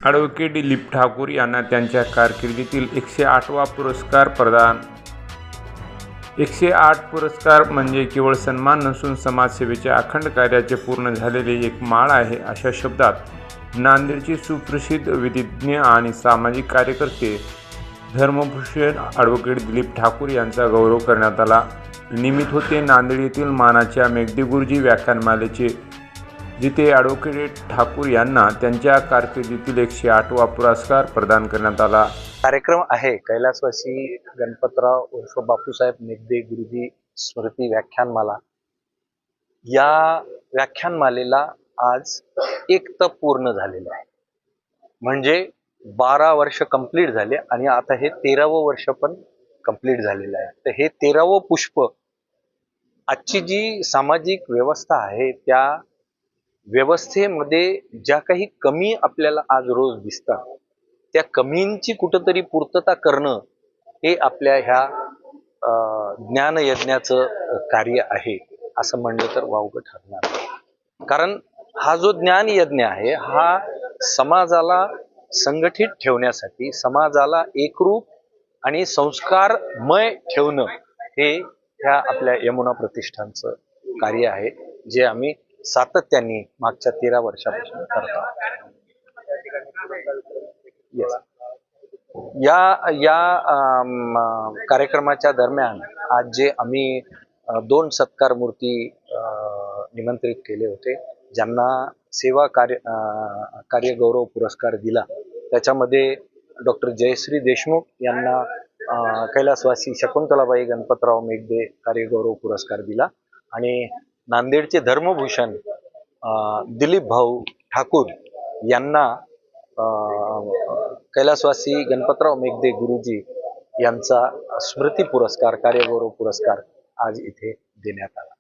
Advocate Dilip Thakur यांना त्यांच्या कारकिर्दीतील 108वा पुरस्कार प्रदान. 108 पुरस्कार म्हणजे केवळ सन्मान नसून समाजसेवेच्या अखंड कार्याचे पूर्ण झालेले एक माळ आहे. अशा शब्दात नांदेडचे सुप्रसिद्ध विधिज्ञ आणि सामाजिक कार्यकर्ते धर्मभूषण ॲडव्होकेट दिलीप ठाकूर यांचा गौरव करण्यात आला. निमित्त होते नांदेड येथील मानाच्या मेघदे गुरुजी व्याख्यानमालेचे, जिथे ॲडव्होकेट ठाकूर यांना त्यांच्या कारकिर्दीतील 108वा पुरस्कार प्रदान करण्यात आला. कार्यक्रम आहे कैलासवासी गणपतराव उर्फ बापूसाहेब मेघदे गुरुजी स्मृती व्याख्यानमाला. या व्याख्यानमालेला आज एक तप पूर्ण झालेलं आहे, म्हणजे 12 वर्ष कंप्लीट झाले आणि आता हे 13वं वर्ष पण कंप्लीट झालेलं आहे. तर हे 13वं पुष्प आजची जी सामाजिक व्यवस्था आहे त्या व्यवस्थेमध्ये ज्या काही कमी आपल्याला आज रोज दिसतात त्या कमींची कुठंतरी पूर्तता करणं हे आपल्या ह्या ज्ञानयज्ञाचं कार्य आहे असं म्हणलं तर वावगं ठरणार नाही. कारण हा जो ज्ञानयज्ञ आहे हा समाजाला संघटित ठेवण्यासाठी, समाजाला एकरूप आणि संस्कारमय ठेवणं हे ह्या आपल्या यमुना प्रतिष्ठानचं कार्य आहे, जे आम्ही सातत्याने मागच्या 13 वर्षापासून करतो. या कार्यक्रमाच्या दरम्यान आज जे आम्ही 2 सत्कार मूर्ती निमंत्रित केले होते, ज्यांना सेवा कार्य गौरव पुरस्कार दिला, त्याच्यामध्ये डॉक्टर जयश्री देशमुख यांना कैलासवासी शकुंतलाबाई गणपतराव मेघदे कार्यगौरव पुरस्कार दिला आणि नांदेडचे धर्मभूषण दिलीप भाऊ ठाकूर यांना कैलासवासी गणपतराव मेघदे गुरुजी यांचा स्मृती पुरस्कार कार्यगौरव पुरस्कार आज इथे देण्यात आला.